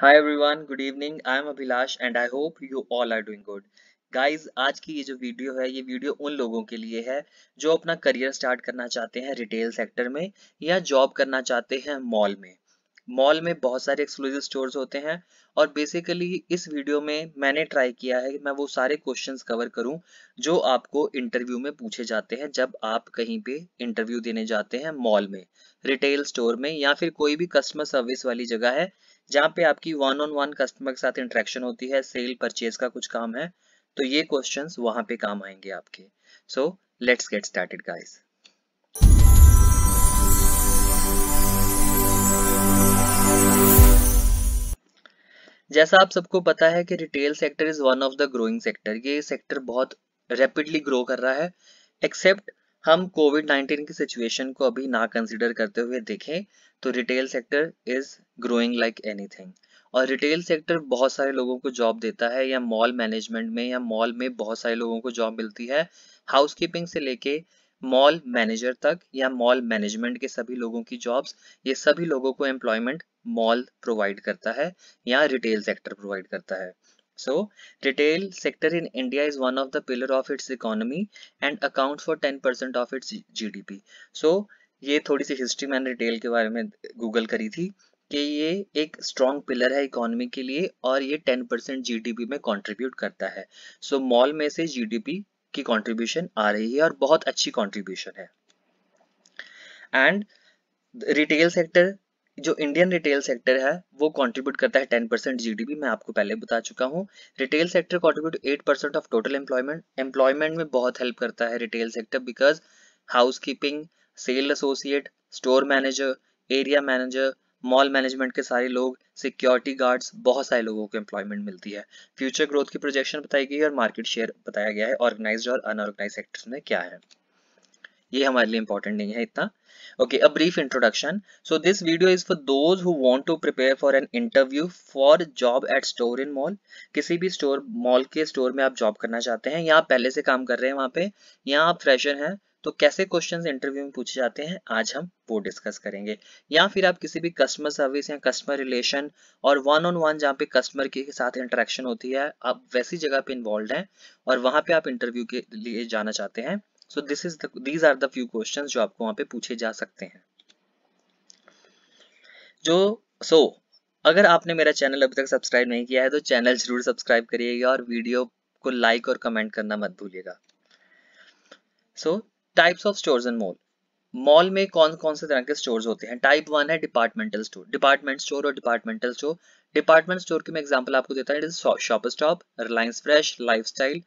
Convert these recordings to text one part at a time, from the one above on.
Hi everyone, good evening. I am Abhilash and I hope you all are doing good. Guys, आज की ये जो video है ये वीडियो उन लोगों के लिए है जो अपना करियर स्टार्ट करना चाहते हैं रिटेल सेक्टर में या जॉब करना चाहते हैं मॉल में। मॉल में बहुत सारे एक्सक्लूसिव स्टोर्स होते हैं और बेसिकली इस वीडियो में मैंने ट्राई किया है कि मैं वो सारे क्वेश्चंस कवर करूं जो आपको इंटरव्यू में पूछे जाते हैं जब आप कहीं पे इंटरव्यू देने जाते हैं मॉल में, रिटेल स्टोर में या फिर कोई भी कस्टमर सर्विस वाली जगह है जहाँ पे आपकी वन ऑन वन कस्टमर के साथ इंटरेक्शन होती है, सेल परचेज का कुछ काम है, तो ये क्वेश्चंस वहां पे काम आएंगे आपके। So let's get started guys. जैसा आप सबको पता है कि retail sector is one of the growing sector. ये सेक्टर बहुत रैपिडली ग्रो कर रहा है, एक्सेप्ट हम कोविड-19 की सिचुएशन को अभी ना कंसीडर करते हुए देखें तो retail sector is growing like anything. और रिटेल सेक्टर बहुत सारे लोगों को जॉब देता है, या मॉल मैनेजमेंट में या मॉल में बहुत सारे लोगों को जॉब मिलती है, हाउसकीपिंग से लेके मॉल मैनेजर तक या मॉल मैनेजमेंट के सभी लोगों की जॉब्स, ये सभी लोगों को एम्प्लॉयमेंट मॉल प्रोवाइड करता है या रिटेल सेक्टर प्रोवाइड करता है। So, retail sector in India is one of the pillar of its economy and accounts for 10% of its GDP. So, ये थोड़ी सी हिस्ट्री मैंने रिटेल के बारे में गूगल करी थी कि ये एक स्ट्रॉन्ग पिलर है इकोनॉमी के लिए और ये 10% जीडीपी में कंट्रीब्यूट करता है। सो मॉल में से जीडीपी की कंट्रीब्यूशन आ रही है और बहुत अच्छी कंट्रीब्यूशन है। एंड रिटेल सेक्टर, जो इंडियन रिटेल सेक्टर है वो कंट्रीब्यूट करता है 10% जीडीपी। मैं आपको पहले बता चुका हूँ। Retail sector contribute 8% of total employment में बहुत हेल्प करता है retail sector, because housekeeping, sale associate, store manager, area manager, mall management के सारे लोग, सिक्योरिटी गार्ड्स, बहुत सारे लोगों को एम्प्लॉयमेंट मिलती है। फ्यूचर ग्रोथ की प्रोजेक्शन बताई गई है और मार्केट शेयर बताया गया है ऑर्गेनाइज्ड और अनऑर्गेनाइज्ड सेक्टर्स में क्या है। ये हमारे लिए इंपॉर्टेंट नहीं है इतना। Okay, a brief introduction. So this video is for those who want to prepare for an interview for job at store in mall. किसी भी स्टोर, मॉल के स्टोर में आप जॉब करना चाहते हैं या आप पहले से काम कर रहे हैं वहाँ पे, या आप फ्रेशर हैं, तो कैसे क्वेश्चंस इंटरव्यू में पूछे जाते हैं आज हम वो डिस्कस करेंगे। या फिर आप किसी भी कस्टमर सर्विस या कस्टमर रिलेशन और वन ऑन वन जहाँ पे कस्टमर के साथ इंटरेक्शन होती है, आप वैसी जगह पे इन्वॉल्व हैं और वहाँ पे आप इंटरव्यू के लिए जाना चाहते हैं। So these are the few questions जो आपको वहाँ पे पूछे जा सकते हैं। अगर आपने मेरा चैनल अभी तक सब्सक्राइब नहीं किया है तो चैनल जरूर सब्सक्राइब करिएगा और वीडियो को लाइक और कमेंट करना मत भूलिएगा। Types of stores in mall. Mall में कौन कौन से तरह के स्टोर्स होते हैं? टाइप 1 है डिपार्टमेंटल स्टोर। डिपार्टमेंट स्टोर और डिपार्टमेंटल स्टोर। डिपार्टमेंट स्टोर के मैं एग्जांपल आपको देता हूँ, shop stop, Reliance fresh, lifestyle,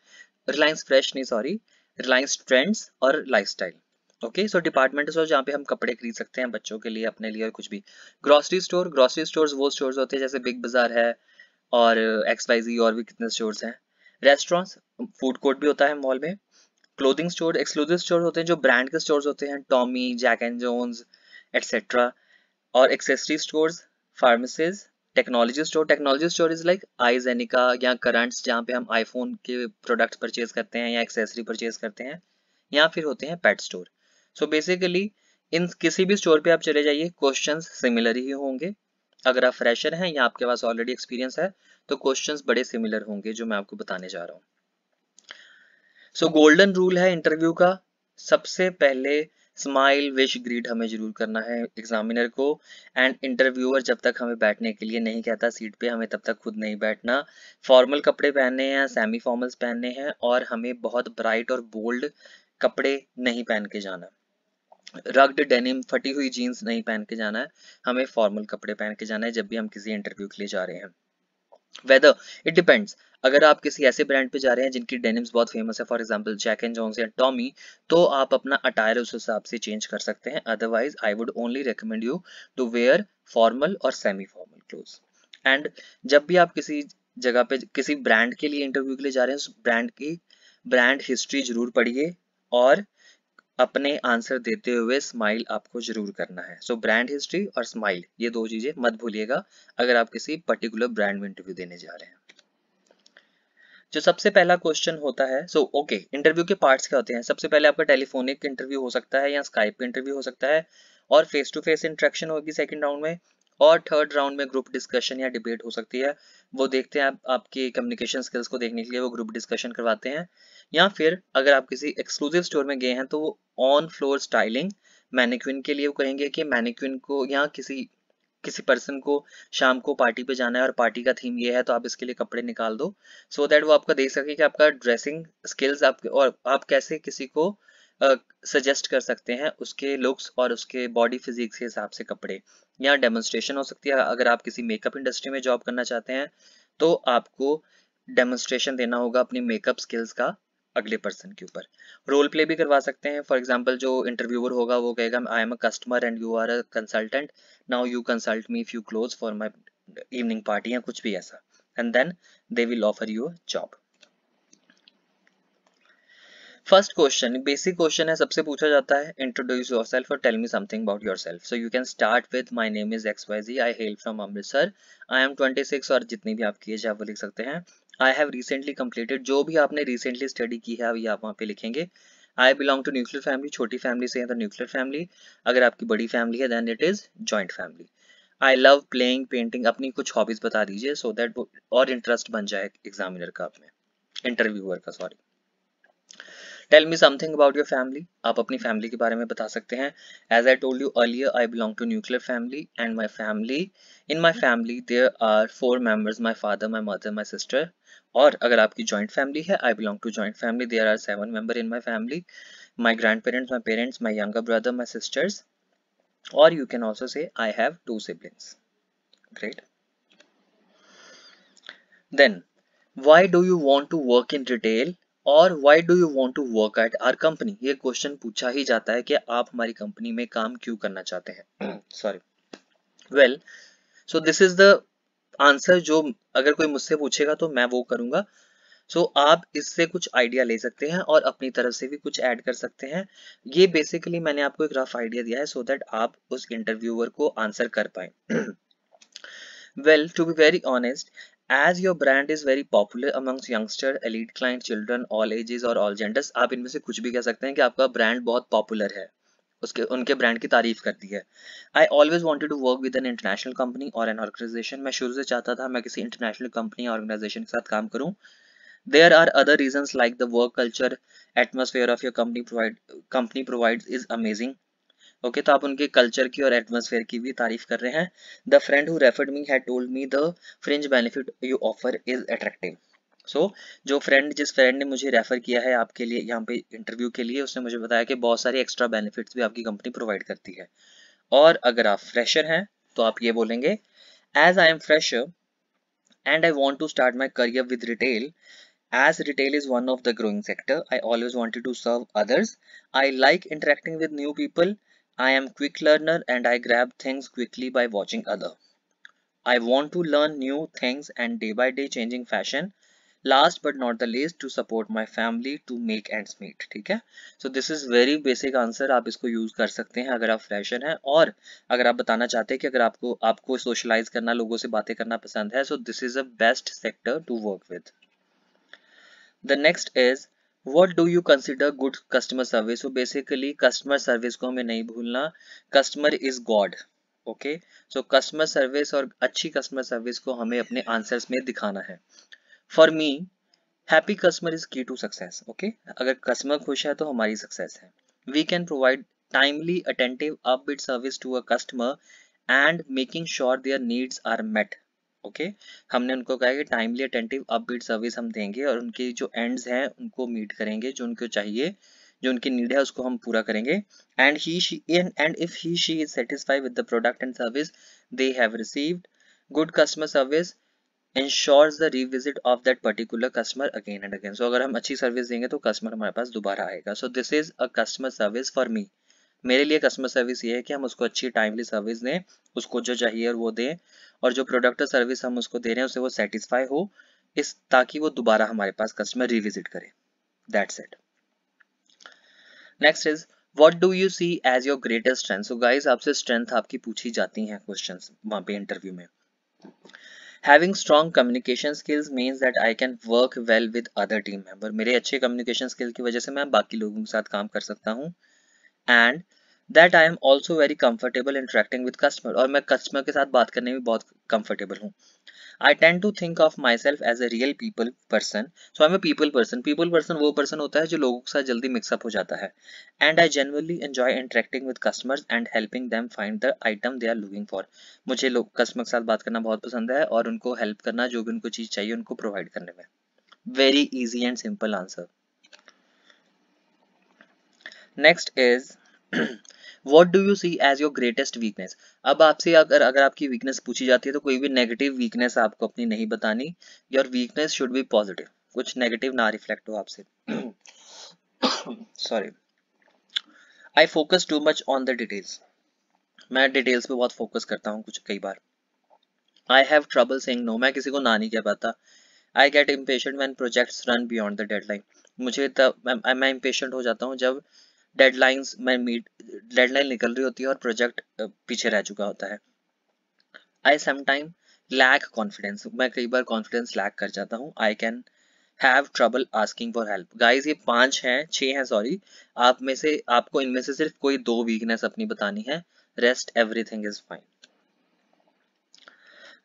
Reliance fresh नहीं सॉरी, रिलायंस ट्रेंड्स और लाइफस्टाइल। ओके, सो डिपार्टमेंटल स्टोर जहाँ पे हम कपड़े खरीद सकते हैं बच्चों के लिए, अपने लिए और कुछ भी। ग्रोसरी स्टोर, ग्रोसरी स्टोर्स वो स्टोर्स होते हैं जैसे बिग बाजार है और XYZ और भी कितने स्टोर्स हैं। रेस्टोरेंट्स, फूड कोर्ट भी होता है मॉल में। क्लोथिंग स्टोर, एक्सक्लूसिव स्टोर होते हैं जो ब्रांड के स्टोर्स होते हैं, Tommy, Jack and Jones etcetera. और accessory stores, pharmacies. Technology store is like आईजेनिका या करंट्स जहाँ पे हम आईफोन के प्रोडक्ट्स परचेज करते हैं या एक्सेसरी परचेज करते हैं। या फिर होते हैं पेट स्टोर। सो बेसिकली इन किसी भी स्टोर पे आप चले जाइए, क्वेश्चंस सिमिलर ही होंगे। अगर आप फ्रेशर हैं या आपके पास ऑलरेडी एक्सपीरियंस है तो क्वेश्चंस बड़े सिमिलर होंगे जो मैं आपको बताने जा रहा हूँ। सो गोल्डन रूल है इंटरव्यू का, सबसे पहले स्माइल, विश, ग्रीट हमें जरूर करना है एग्जामिनर को। एंड इंटरव्यूअर जब तक हमें बैठने के लिए नहीं कहता सीट पे, हमें तब तक खुद नहीं बैठना। फॉर्मल कपड़े पहनने हैं, सेमी फॉर्मल्स पहनने हैं और हमें बहुत ब्राइट और बोल्ड कपड़े नहीं पहन के जाना। रग्ड डेनिम, फटी हुई जीन्स नहीं पहन के जाना है, हमें फॉर्मल कपड़े पहन के जाना है जब भी हम किसी इंटरव्यू के लिए जा रहे हैं। वेदर इट डिपेंड्स, अगर आप किसी ऐसे ब्रांड पे जा रहे हैं जिनकी डेनिम्स बहुत फेमस है, for example Jack and Jones या टॉमी, तो आप अपना अटायर उस हिसाब से चेंज कर सकते हैं। Otherwise I would only recommend you to wear formal और सेमी फॉर्मल क्लोथ्स। एंड जब भी आप किसी जगह पे किसी ब्रांड के लिए इंटरव्यू के लिए जा रहे हैं, उस ब्रांड की ब्रांड हिस्ट्री जरूर पढ़िए और अपने आंसर देते हुए स्माइल आपको जरूर करना है। सो ब्रांड हिस्ट्री और स्माइल, ये दो चीजें मत भूलिएगा अगर आप किसी पर्टिकुलर ब्रांड में इंटरव्यू देने जा रहे हैं। जो सबसे पहला क्वेश्चन होता है, इंटरव्यू के पार्ट्स क्या होते हैं? सबसे पहले आपका टेलीफोनिक इंटरव्यू हो सकता है या स्काइप पे इंटरव्यू हो सकता है और फेस टू फेस इंटरेक्शन होगी सेकंड राउंड में। और थर्ड राउंड में ग्रुप डिस्कशन या डिबेट हो सकती है, वो देखते हैं आपकी कम्युनिकेशन स्किल्स को देखने के लिए वो ग्रुप डिस्कशन करवाते हैं। या फिर अगर आप किसी एक्सक्लूसिव स्टोर में गए हैं तो वो ऑन फ्लोर स्टाइलिंग मैनिक्विन के लिए वो कहेंगे कि मैनिक्विन को या किसी किसी पर्सन को शाम को पार्टी पे जाना है और पार्टी का थीम ये है तो आप इसके लिए कपड़े निकाल दो, सो दैट वो आपका देख सके कि आपका ड्रेसिंग स्किल्स आप और आप कैसे किसी को सजेस्ट कर सकते हैं उसके लुक्स और उसके बॉडी फिजिक्स के हिसाब से कपड़े। या डेमोन्स्ट्रेशन हो सकती है, अगर आप किसी मेकअप इंडस्ट्री में जॉब करना चाहते हैं तो आपको डेमोन्स्ट्रेशन देना होगा अपनी मेकअप स्किल्स का अगले पर्सन के ऊपर। रोल प्ले भी करवा सकते हैं, फॉर एग्जांपल जो इंटरव्यूअर होगा वो कहेगा I am a customer and you are a consultant, now you consult me few clothes for my evening party या कुछ भी ऐसा, and then they will offer you a job. First question basic question है, सबसे पूछा जाता है introduce yourself और tell me something about yourself. So you can start with my name is XYZ, I hail from Amritsar, I am 26, और जितनी भी आपकी एज है आप वो लिख सकते हैं। आई हैव रिसेंटली कंप्लीटेड, जो भी आपने रिसेंटली स्टडी की है अभी आप वहाँ पे लिखेंगे। I belong to nuclear family, छोटी फैमिली से है तो न्यूक्लियर फैमिली, अगर आपकी बड़ी फैमिली है then it is joint family. I love playing painting, अपनी कुछ हॉबीज बता दीजिए सो दैट और इंटरेस्ट बन जाए एग्जामिनर का, अपने इंटरव्यूअर का, sorry. Tell me something about your family, आप अपनी फैमिली के बारे में बता सकते हैं। As I told you earlier I belong to nuclear family and my family, in my family there are 4 members, my father, my mother, my sister. और अगर आपकी जॉइंट फैमिली है, I belong to joint family, there are 7 member in my family, my grandparents, my parents, my younger brother, my sisters, और you can also say I have 2 siblings. Great. Then why do you want to work in retail और why do you want to work at our company? ये question पूछा ही जाता है कि आप हमारी कंपनी में काम क्यों करना चाहते हैं। Sorry. Well, so this is the answer जो अगर कोई मुझसे पूछेगा तो मैं वो करूंगा। सो आप इससे कुछ आइडिया ले सकते हैं और अपनी तरफ से भी कुछ ऐड कर सकते हैं। ये बेसिकली मैंने आपको एक रफ आइडिया दिया है सो दैट आप उस इंटरव्यूअर को आंसर कर पाए। Well, to be very honest, as your brand is very popular amongst youngster, elite client, children, all ages और all genders, आप इनमें से कुछ भी कह सकते हैं कि आपका ब्रांड बहुत पॉपुलर है, उसके उनके ब्रांड की तारीफ करती है। I always wanted to work with an international company और एन ऑर्गेनाइजेशन, मैं शुरू से चाहता था मैं किसी इंटरनेशनल कंपनी या ऑर्गेनाइजेशन के साथ काम करूं। There are other reasons like the work culture atmosphere of your company provides is amazing. Okay, तो आप उनके कल्चर की और एटमॉस्फेयर की भी तारीफ कर रहे हैं। The friend who referred me had told me the fringe benefit you offer is attractive. So जिस फ्रेंड ने मुझे रेफर किया है आपके लिए यहाँ पे इंटरव्यू के लिए, उसने मुझे बताया कि बहुत सारे एक्स्ट्रा बेनिफिट्स भी आपकी कंपनी प्रोवाइड करती है। और अगर आप फ्रेशर हैं तो आप ये बोलेंगे, as I am fresher and I want to start my career with retail. As retail is one of the growing sector, I always wanted to serve others. I like interacting with new people. I am quick learner and I grab things quickly by watching other. I want to learn new things and day by day changing fashion. Last but not the least, to support my family to make ends meet. ठीक है, so this is very basic answer, आप इसको use कर सकते हैं अगर आप fresher हैं और अगर आप बताना चाहते हैं कि अगर आपको सोशलाइज करना, लोगों से बातें करना पसंद है, so this is a best sector to work with. The next is what do you consider good customer service? So basically customer service को हमें नहीं भूलना, customer is God. Okay, so customer service और अच्छी कस्टमर सर्विस को हमें अपने answers में दिखाना है। For me happy customer is key to success. Okay, अगर कस्टमर खुश है तो हमारी सक्सेस है। We can provide timely attentive upbeat service to a customer and making sure their needs are met. Okay, हमने उनको कहा कि टाइमली अटेंटिव अपबीट सर्विस हम देंगे और उनके जो एंड्स हैं उनको मीट करेंगे, जो उनको चाहिए, जो उनकी नीड है उसको हम पूरा करेंगे। And if he she is satisfied with the product and service they have received, good customer service ensures the revisit of that particular customer again and again. So अगर हम अच्छी सर्विस देंगे तो कस्टमर हमारे पास दोबारा आएगा। So this is a customer service for me. मेरे लिए कस्टमर सर्विस ये है कि हम उसको अच्छी टाइमली सर्विस दें, उसको जो चाहिए और वो दें, और जो प्रोडक्ट और सर्विस हम उसको दे रहे हैं उससे वो सेटिस्फाई हो, इस ताकि वो दोबारा हमारे पास कस्टमर रिविजिट करे। That's it. Next is what do you see as your greatest strength? So guys, आपसे स्ट्रेंथ आपकी पूछी जाती हैं क्वेश्चंस वहाँ पे इंटरव्यू में। Having strong communication skills means that I can work well with other team member. मेरे अच्छे communication skill की वजह से मैं बाकी लोगों के साथ काम कर सकता हूँ। And that I am also very comfortable interacting with customer, और मैं कस्टमर के साथ बात करने में बहुत कंफर्टेबल हूँ। I tend to think of myself as a real people person, so I am a people person. People person वो पर्सन होता है जो लोगों के साथ जल्दी मिक्सअप हो जाता है। And I genuinely enjoy interacting with customers and helping them find the item they are looking for. मुझे लोग कस्टमर के साथ बात करना बहुत पसंद है और उनको हेल्प करना, जो भी उनको चीज़ चाहिए उनको प्रोवाइड करने में। Very easy and simple answer. Next is what do you see as your greatest weakness. अब आपसे अगर अगर आपकी वीकनेस पूछी जाती है तो कोई भी नेगेटिव वीकनेस आपको अपनी नहीं बतानी। Your weakness should be positive, कुछ नेगेटिव ना रिफ्लेक्ट हो आपसे। Sorry. I focus too much on the details, मैं डिटेल्स पे बहुत फोकस करता हूँ कुछ कई बार। I have trouble saying no, मैं किसी को ना नहीं कह पाता। I get impatient when projects run beyond the deadline, मुझे तब मैं इम्पेशेंट हो जाता हूँ जब डेडलाइंस में मीट डेडलाइन निकल रही होती है और प्रोजेक्ट पीछे रह चुका होता है। आई समटाइम लैक कॉन्फिडेंस, मैं कई बार कॉन्फिडेंस लैक कर जाता हूँ। I can have trouble asking for help. Guys ये 5 हैं, 6 हैं सॉरी। आप में से आपको इनमें से सिर्फ कोई 2 वीकनेस अपनी बतानी है, rest everything is fine.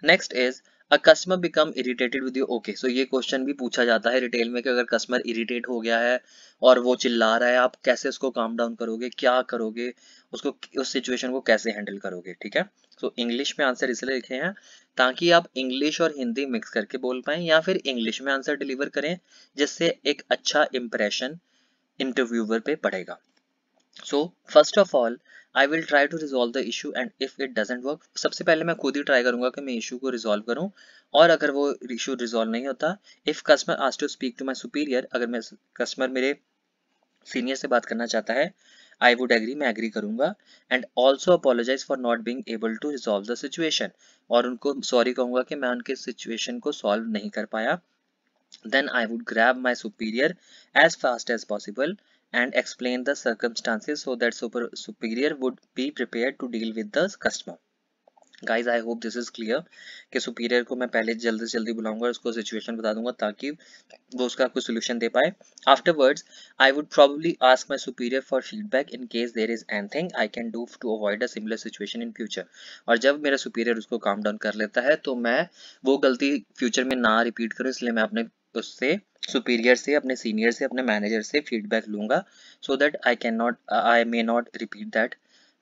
Next is a customer become irritated with you. Okay, so ये क्वेश्चन भी पूछा जाता है रिटेल में कि अगर कस्टमर इरिटेट हो गया है और वो चिल्ला रहा है, आप कैसे उसको काम डाउन करोगे, क्या करोगे, उसको उस सिचुएशन को कैसे हैंडल करोगे। ठीक है, सो इंग्लिश में आंसर इसलिए लिखे हैं ताकि आप इंग्लिश और हिंदी मिक्स करके बोल पाएं, या फिर इंग्लिश में आंसर डिलीवर करें जिससे एक अच्छा इंप्रेशन इंटरव्यूअर पे पड़ेगा। So first of all I will try to resolve the issue and if it doesn't work, सबसे पहले मैं खुद ही ट्राई करूंगा कि मैं इशू को रिजॉल्व करूं, और अगर वो इशू रिजॉल्व नहीं होता, if customer asks to speak to my superior, अगर मैं कस्टमर मेरे सीनियर से बात करना चाहता है, आई वुड एग्री, मैं एग्री करूंगा। And also apologise for not being able to resolve the situation, और उनको सॉरी कहूंगा कि मैं उनके सिचुएशन को सॉल्व नहीं कर पाया। Then I would grab my superior as fast as possible and explain the circumstances so that superior would be prepared to deal with the customer. Guys, I hope this is clear कि superior को मैं पहले जल्दी से जल्दी बुलाऊंगा और उसको situation बता दूंगा ताकि वो उसका कोई solution दे पाए. Afterwards, I would probably ask my superior for feedback in case there is anything I can do to avoid a similar situation in future. और जब मेरा superior उसको calm down कर लेता है तो मैं वो गलती future में ना repeat करूँ, इसलिए मैं अपने उससे सुपीरियर से, अपने सीनियर से, अपने मैनेजर से फीडबैक लूंगा so that I may not repeat that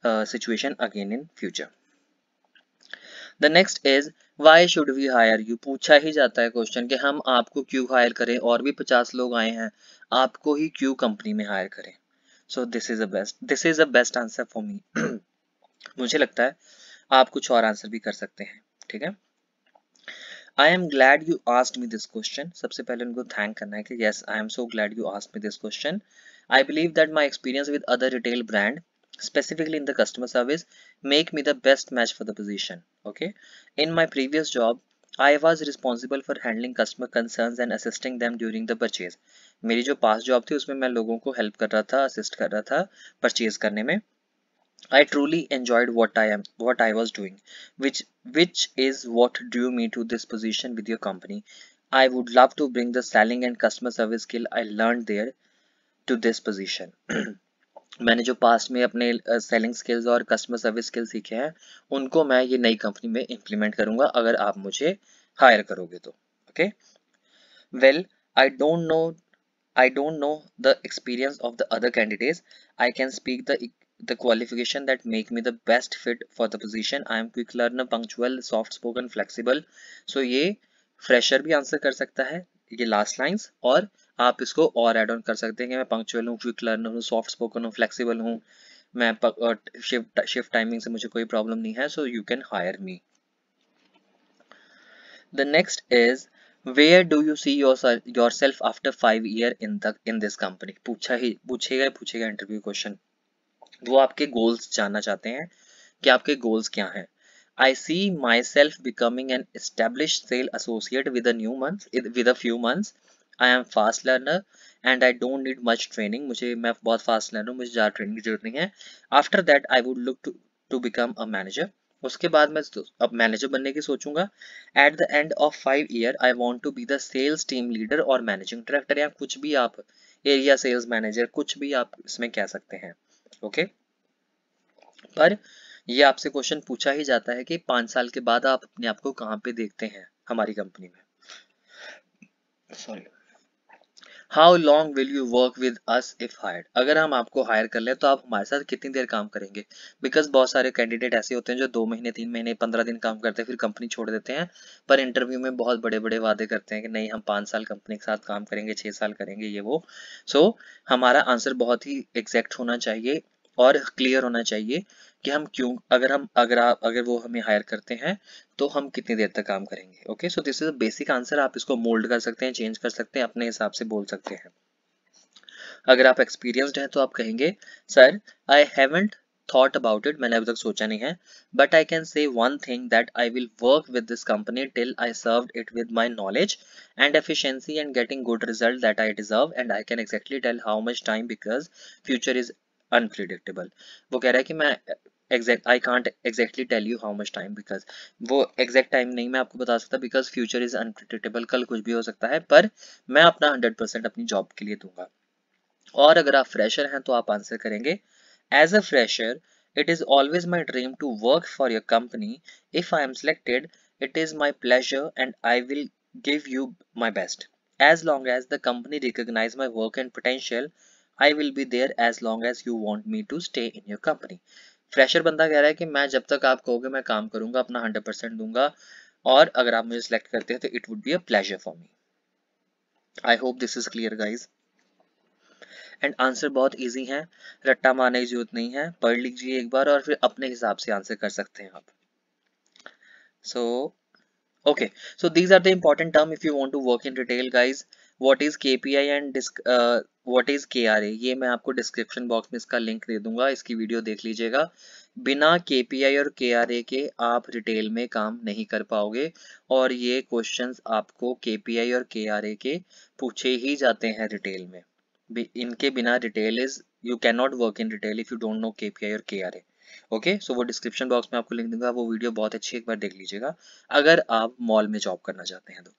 situation again in future. The next is why should we hire you, पूछा ही जाता है क्वेश्चन कि हम आपको क्यों हायर करें, और भी 50 लोग आए हैं, आपको ही क्यों कंपनी में हायर करें। So this is a best answer for me. मुझे लगता है आप कुछ और आंसर भी कर सकते हैं। ठीक है, I am glad you asked me this question, सबसे पहले उनको थैंक करना है कि yes I am so glad you asked me this question. I believe that my experience with other retail brand specifically in the customer service make me the best match for the position. Okay, in my previous job I was responsible for handling customer concerns and assisting them during the purchase. मेरी जो पास job थी उसमें मैं लोगों को help कर रहा था, असिस्ट कर रहा था परचेज करने में। I truly enjoyed what I was doing, which is what drew me to this position with your company. I would love to bring the selling and customer service skill I learned there to this position. मैंने जो past में अपने selling skills और customer service skills सीखे हैं उनको मैं ये नई कंपनी में इम्प्लीमेंट करूंगा अगर आप मुझे हायर करोगे तो। Okay, well I don't know the experience of the other candidates. I can speak the qualification that make me the best fit for the position. I am quick learner, punctual, soft spoken, flexible. So ये fresher भी answer कर सकता है ये last lines, और आप इसको और एड ऑन कर सकते हैं कि मैं पंक्चुअल हूँ, क्विक लर्नर हूँ, सॉफ्ट स्पोकन हूँ, फ्लेक्सिबल हूँ, मैं शिफ्ट टाइमिंग से मुझे कोई प्रॉब्लम नहीं है, सो you can hire me. The next is where do you see yourself after 5 years in this company? पूछेगा इंटरव्यू क्वेश्चन। वो आपके गोल्स जानना चाहते हैं कि आपके गोल्स क्या हैं। I see myself becoming an established sales associate with a few months. I am fast learner and I don't need much training. मैं बहुत fast learner हूँ, मुझे ज़्यादा ट्रेनिंग की जरूरत नहीं है। After that I would look to become a manager. उसके बाद मैं अब मैनेजर बनने की सोचूंगा। At the end of 5 years I want to be the sales team leader और मैनेजिंग डायरेक्टर, या कुछ भी आप एरिया सेल्स मैनेजर कुछ भी आप इसमें कह सकते हैं। ओके, पर ये आपसे क्वेश्चन पूछा ही जाता है कि 5 साल के बाद आप अपने आप को कहाँ पे देखते हैं हमारी कंपनी में। Sorry, how long will you work with us if hired, अगर हम आपको हायर कर ले तो आप हमारे साथ कितनी देर काम करेंगे। बिकॉज बहुत सारे कैंडिडेट ऐसे होते हैं जो 2 महीने 3 महीने 15 दिन काम करते हैं फिर कंपनी छोड़ देते हैं, पर इंटरव्यू में बहुत बड़े बड़े वादे करते हैं कि नहीं हम 5 साल कंपनी के साथ काम करेंगे, 6 साल करेंगे ये वो। सो हमारा आंसर बहुत ही एग्जैक्ट होना चाहिए और क्लियर होना चाहिए कि हम क्यों, अगर वो हमें हायर करते हैं तो हम कितनी देर तक काम करेंगे। Okay, so this is a basic answer, आप इसको मोल्ड कर सकते हैं, चेंज कर सकते हैं, अपने हिसाब से बोल सकते हैं। अगर आप एक्सपीरियंस्ड हैं तो आप कहेंगे sir I haven't thought about it, मैंने अभी तक सोचा नहीं है, but I can say one thing that I will work with this company till I served it with my knowledge and efficiency and getting good result that I deserve and I can exactly tell how much time because future is unpredictable. वो कह रहा है कि मैं I can't exactly tell you how much time, because वो exact time नहीं मैं आपको बता सकता, बिकॉज फ्यूचर इज अनप्रिडिक्टेबल, कल कुछ भी हो सकता है, पर मैं अपना 100% अपनी जॉब के लिए दूंगा। और अगर आप फ्रेशर हैं तो आप आंसर करेंगे as a fresher it is always my dream to work for your company, if I am selected it is my pleasure and I will give you my best, as long as the company recognize my work and potential I will be there as long as you want me to stay in your company। Fresher बंदा कह रहा है कि मैं जब तक आप कहोगे मैं काम करूंगा, अपना 100% दूंगा, और अगर आप मुझे सिलेक्ट करते हैं तो it would be a pleasure for me. I hope this is clear guys. And answer बहुत इजी है, रट्टा मारने की जरूरत नहीं है, पढ़ लीजिए एक बार और फिर अपने हिसाब से आंसर कर सकते हैं आप। सो okay, so these are the important term if you want to work in retail guys। what is KPI and what is KRA, ये मैं आपको डिस्क्रिप्शन बॉक्स में इसका लिंक दे दूंगा, इसकी वीडियो देख लीजिएगा। बिना KPI और KRA के आप रिटेल में काम नहीं कर पाओगे, और ये क्वेश्चंस आपको KPI और KRA के पूछे ही जाते हैं रिटेल में। इनके बिना retail is, you can not work in retail if you don't know KPI और KRA। ओके, सो वो डिस्क्रिप्शन बॉक्स में आपको लिंक दूंगा, वो वीडियो बहुत अच्छी, एक बार देख लीजिएगा अगर आप मॉल में जॉब करना चाहते हैं तो।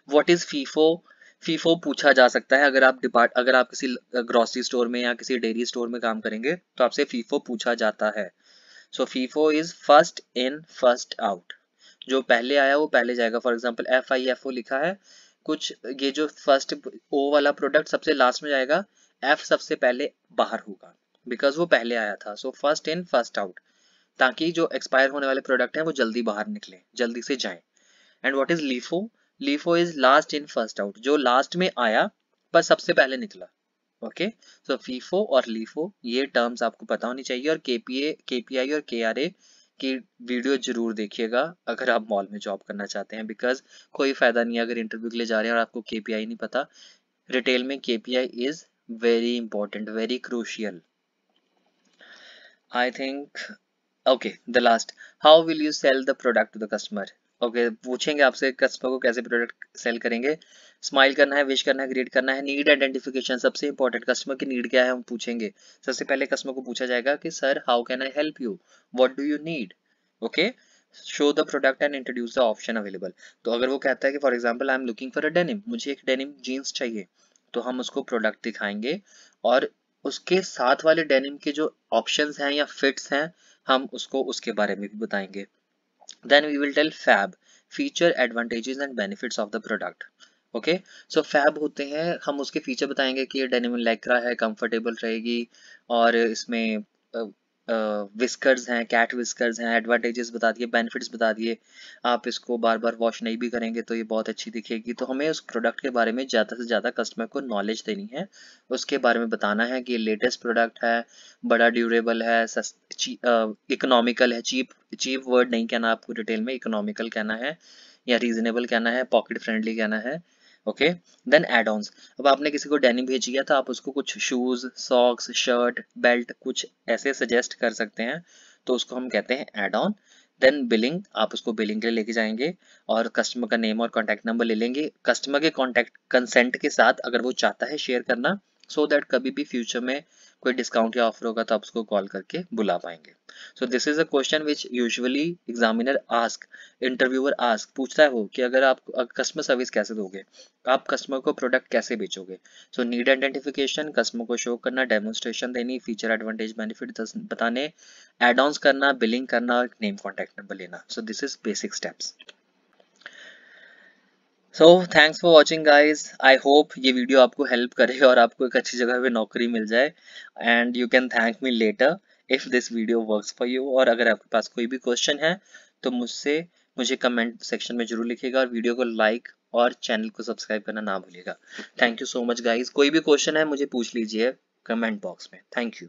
व्हाट इज फीफो, फीफो पूछा जा सकता है अगर आप किसी ग्रोसरी स्टोर में या किसी डेयरी स्टोर में काम करेंगे तो आपसे फीफो पूछा जाता है। So FIFO is first in first out, जो पहले आया वो पहले जाएगा। फॉर एग्जाम्पल FIFO लिखा है कुछ, ये जो फर्स्ट ओ वाला प्रोडक्ट सबसे लास्ट में जाएगा, F सबसे पहले बाहर होगा बिकॉज वो पहले आया था। So first in first out, ताकि जो एक्सपायर होने वाले प्रोडक्ट हैं वो जल्दी बाहर निकले, जल्दी से जाएं। And what is LIFO, LIFO is last in first out, जो लास्ट में आया पर सबसे पहले निकला। ओके, सो फीफो और लीफो ये टर्म्स आपको पता होनी चाहिए। और KPI और KRA की वीडियो जरूर देखिएगा अगर आप मॉल में जॉब करना चाहते हैं, बिकॉज कोई फायदा नहीं है अगर इंटरव्यू के लिए जा रहे हैं और आपको KPI नहीं पता। रिटेल में KPI is very important, very crucial. I think okay, the last, how will you sell the product to the customer. Okay, पूछेंगे आपसे कस्टमर को कैसे प्रोडक्ट सेल करेंगे। स्माइल करना है, विश करना है, ग्रीट करना है, नीड आइडेंटिफिकेशन सबसे इंपॉर्टेंट, कस्टमर की नीड क्या है हम पूछेंगे। सबसे पहले कस्टमर को पूछा जाएगा कि sir how can I help you, what do you need. Okay, show the product and introduce the option available. तो अगर वो कहता है कि for example I am looking for a denim, मुझे एक डेनिम जीन्स चाहिए, तो हम उसको प्रोडक्ट दिखाएंगे और उसके साथ वाले डेनिम के जो ऑप्शंस हैं या फिट्स हैं हम उसको उसके बारे में भी बताएंगे। Then we will tell FAB, feature advantages and benefits of the product. Okay, so FAB होते हैं, हम उसके फीचर बताएंगे कि ये डेनिम लेग्रा है, कंफर्टेबल रहेगी, और इसमें विस्कर्स हैं, कैट विस्कर्स हैं, एडवांटेजेस बता दिए, बेनिफिट्स बता दिए, आप इसको बार बार वॉश नहीं भी करेंगे तो ये बहुत अच्छी दिखेगी। तो हमें उस प्रोडक्ट के बारे में ज़्यादा से ज़्यादा कस्टमर को नॉलेज देनी है, उसके बारे में बताना है कि ये लेटेस्ट प्रोडक्ट है, बड़ा ड्यूरेबल है, इकोनॉमिकल है, चीप वर्ड नहीं कहना आपको रिटेल में, इकोनॉमिकल कहना है या रीजनेबल कहना है, पॉकेट फ्रेंडली कहना है। ओके, देन एड ऑन्स, अब आपने किसी को डेनिम भेजी है तो आप उसको कुछ शूज, सॉक्स, शर्ट, बेल्ट कुछ ऐसे सजेस्ट कर सकते हैं, तो उसको हम कहते हैं एड ऑन। देन बिलिंग, आप उसको बिलिंग के लिए लेके जाएंगे और कस्टमर का नेम और कॉन्टैक्ट नंबर ले लेंगे, कस्टमर के कॉन्टैक्ट कंसेंट के साथ, अगर वो चाहता है शेयर करना सो दैट कभी भी फ्यूचर में कोई डिस्काउंट या ऑफर होगा तो आप उसको कॉल करके बुला पाएंगे। So this is a question which usually examiner ask, interviewer ask, पूछता है वो कि अगर आप कस्टमर सर्विस कैसे दोगे, आप कस्टमर को प्रोडक्ट कैसे बेचोगे। सो नीड आइडेंटिफिकेशन, कस्टमर को शो करना, डेमोन्स्ट्रेशन देनी, फीचर एडवांटेज बेनिफिट बताने, एड ऑन्स करना, बिलिंग करना और नेम कॉन्टैक्ट नंबर लेना। So this is basic steps. So thanks for watching guys, I hope ये वीडियो आपको हेल्प करे और आपको एक अच्छी जगह पे नौकरी मिल जाए, and you can thank me later if this video works for you. और अगर आपके पास कोई भी क्वेश्चन है तो मुझे कमेंट सेक्शन में जरूर लिखिएगा, और वीडियो को लाइक और चैनल को सब्सक्राइब करना ना भूलिएगा। Thank you so much guys, कोई भी क्वेश्चन है मुझे पूछ लीजिए कमेंट बॉक्स में। Thank you.